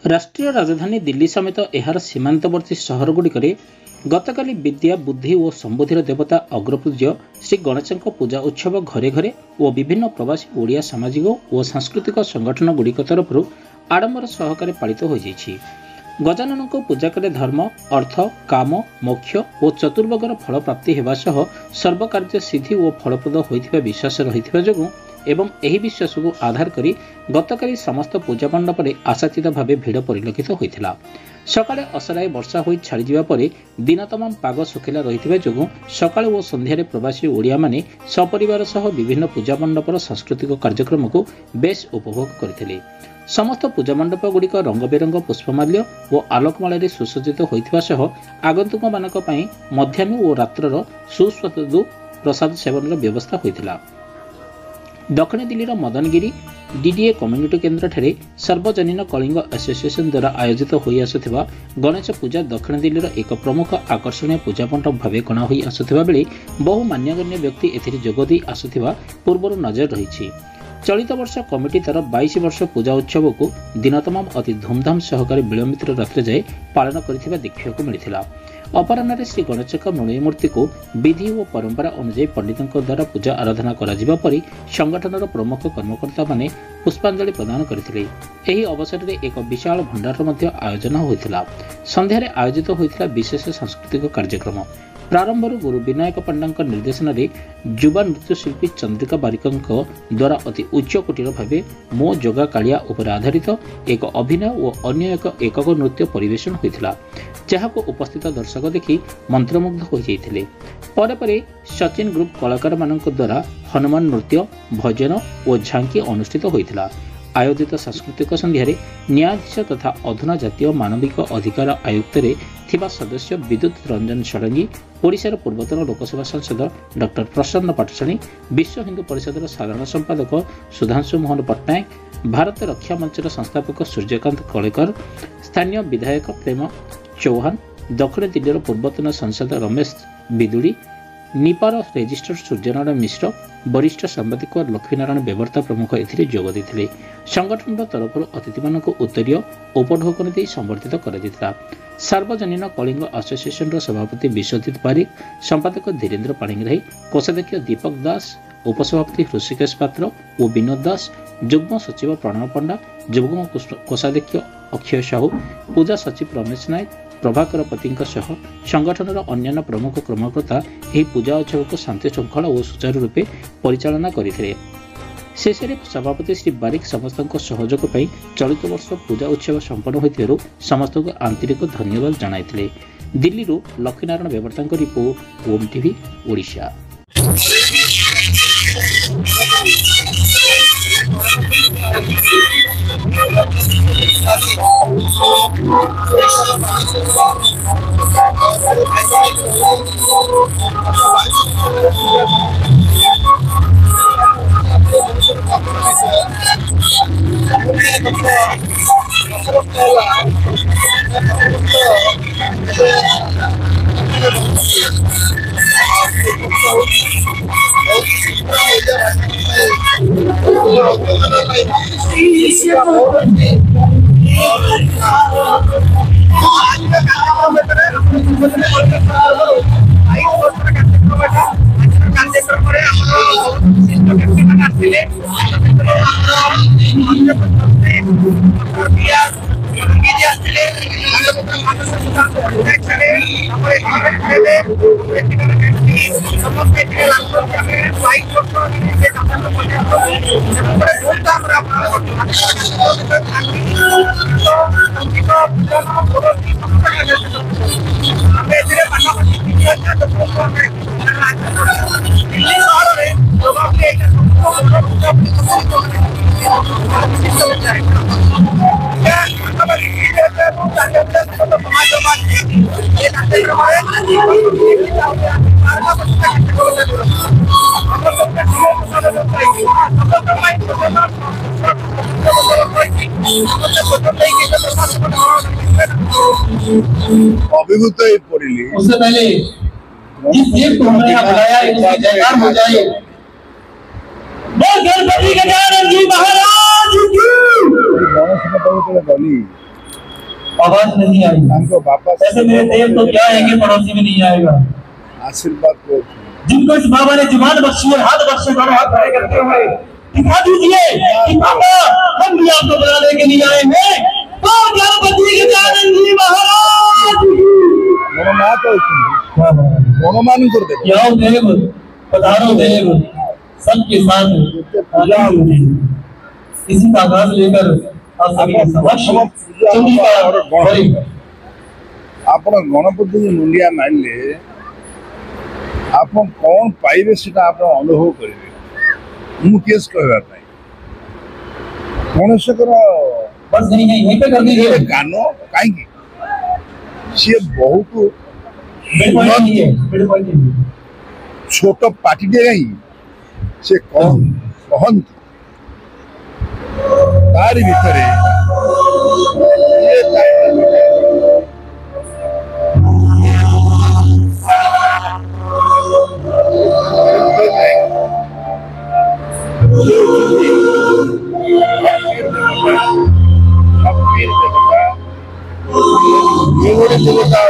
राष्ट्रीय राजधानी दिल्ली समेत एहार सीमांतवर्ती सहरगुड़िक गतकाली विद्या बुद्धि और समृद्धिर देवता अग्रपूज्य श्री गणेश पूजा उत्सव घरे घरे और विभिन्न प्रवासी ओडिया सामाजिक और सांस्कृतिक संगठन गुड़िक तरफ आडंबर सहकारे पालित हो जाइछि। गजानन को पूजा कले धर्म अर्थ काम मोक्ष और चतुर्वर्गर फल प्राप्ति होगा सह सर्वकार्य सिद्धि और फलप्रद होइथिबा विश्वास रहिथिबा जोगु एवं एही विश्वास को आधार करी गतकाली समस्त पूजा मंडप में आशातीत भाव भिड़ परिलक्षित होइथिला। सकाळे असराए वर्षा होई छाड़ी जिबा परे दिन तमाम पाग सुखिला रहिथिबा जोगु सकाळे और संध्यारे प्रवासी ओडिया माने सपरिवार सह विभिन्न पूजा मंडपर सांस्कृतिक कार्यक्रम को बेस उपभोग करथिले। समस्त पूजा मंडप गुड़िक रंग बेरंग पुष्पमाल्य और आलोकमाल सुसज्जित होइथिबा सह आगंतुक मानक पई मध्याह्न और रात्रर सुस्वादु प्रसाद सेवन व्यवस्था होइथिला। दक्षिण दिल्लीर मदनगिरी डीडीए कम्युनिटी केन्द्र ठारे सर्वजनीन कलिंग एसोसिएशन द्वारा आयोजित होई आसुथिबा गणेश पूजा दक्षिण दिल्लीर एक प्रमुख आकर्षणीय पूजा मंडप भाव गणा होई आसुथिबा बेले बहु मान्यगण्य व्यक्ति एथिरे जोग देई आसुथिबा पूर्वरु नजर रहिछि। चलित वर्ष कमिटी तार 22 वर्ष पूजा उत्सव को दिन तमाम अति धूमधाम सहकारे विलंबित रात्रि जाए पालन करथिबा देखिବାକୁ मिलिथिला। अपराह्न श्री गणेश मृणय मूर्ति को विधि और परंपरा अनुसार पंडितों द्वारा पूजा आराधना करा परि संगठनर प्रमुख कर्मकर्ता माने पुष्पांजलि प्रदान करथिले। एही अवसर में एक विशाल भंडार मध्य आयोजन होइथिला। संध्यारे आयोजित होइथिला विशेष सांस्कृतिक कार्यक्रम। प्रारंभर गुरु विनायक पंडा निर्देशन में युवा नृत्यशिल्पी चंद्रिका बारिक द्वारा अति उच्च कोटीर भाव मो जोगा कालिया उपर आधारित एक अभिनय और अन्य एक एकक नृत्य परिवेशन होइथिला, जहाको उपस्थित दर्शक देखि मंत्रमुग्ध हो जाइथिले। परे परे सचिन ग्रुप कलाकार मानक द्वारा हनुमान नृत्य भजन और झांकी अनुष्ठित होइथिला। आयोजित सांस्कृतिक संध्यारे न्यायाधीश तथा अधुना जातीय मानविक अधिकार आयुक्त थिबा सदस्य विद्युत रंजन षडंगी, ओडिशार पूर्वतन लोकसभा सांसद डॉक्टर प्रसन्न पाटशाणी, विश्व हिंदू परिषदर साधारण संपादक सुधांशु मोहन पट्टनायक, भारत रक्षा मंचर संस्थापक सूर्यकांत कलेकर, स्थानीय विधायक प्रेम चौहान, दक्षिण दिल्लीर पूर्वतन सांसद रमेश बिदुड़ी, निपार रेजिस्टर सूर्यनारायण मिश्र, वरिष्ठ सांबादिक लक्ष्मीनारायण बेवर्ता प्रमुख एथिरे जोग देथिले। संगठन तरफ अतिथि मानक उत्तरीय उपढौकन दे संबर्धित करा। सार्वजनीन कलिंग एसोसिएशन सभापति विश्वजित पारिक, संपादक धीरेन्द्र पाणिग्राही, कोषाध्यक्ष दीपक दास, उपसभापति ऋषिकेश पात्र और विनोद दास, जुग्म सचिव प्रणव पंडा, जुग्म कोषाध्यक्ष अक्षय साहू, पूजा सचिव रमेश नायक, प्रभाकर पति संगठनर अन्य प्रमुख कर्मकर्ता यह पूजा उत्सव को शांति श्रृंखला और सुचारू रूपे परिचालना करथिले। शेष सभापति श्री बारिक समस्त सहयोग पर चलित वर्ष पूजा उत्सव संपन्न होइथिबारु समस्त को आंतरिक धन्यवाद जणाइथिले। दिल्ली लक्ष्मीनारायण बेवर्ता रिपोर्ट, ओम टीवी ओडिशा। अभिभूत पड़िली। उससे पहले जिस देव को हमने यहाँ बुलाया इसका जयकार हो जाए। बोल गणपति गजानन जी महाराज की। आवाज नहीं आई। हमको वापस ऐसे मेरे देव तो क्या है कि पड़ोसी भी नहीं आएगा। आशीर्वाद को जिनको इस बाबा ने जुबान बख्शी और हाथ बख्शे, दोनों हाथ खड़े करते हुए दिखा दीजिए कि बाबा हम भी आपको बुलाने के लिए आए हैं। तो गणपति गजानन जी महाराज गणनाथ गणमान कर दे क्या देव पधारो देव सबके साथ इसी का आगाज लेकर आप सभी के समक्ष चंडी का ଆପଣ ଗଣପତି ମୁଣ୍ଡିଆ ମାରିଲେ ଆପଣ କଣ ପାଇବେ ସେଟା ଆପଣ ଅନୁଭବ କରିବେ। ମୁଁ କେସ୍ କହିବା ପାଇଁ ଗଣେଶଙ୍କର बस यहीं पे कर दीजिए। ଗାନ କାହିଁକି ସିଏ ବହୁତ ଛୋଟ ପାଟିଟେ କାହିଁକି ସେ କହନ୍ତି ତାରି ଭିତରେ देवता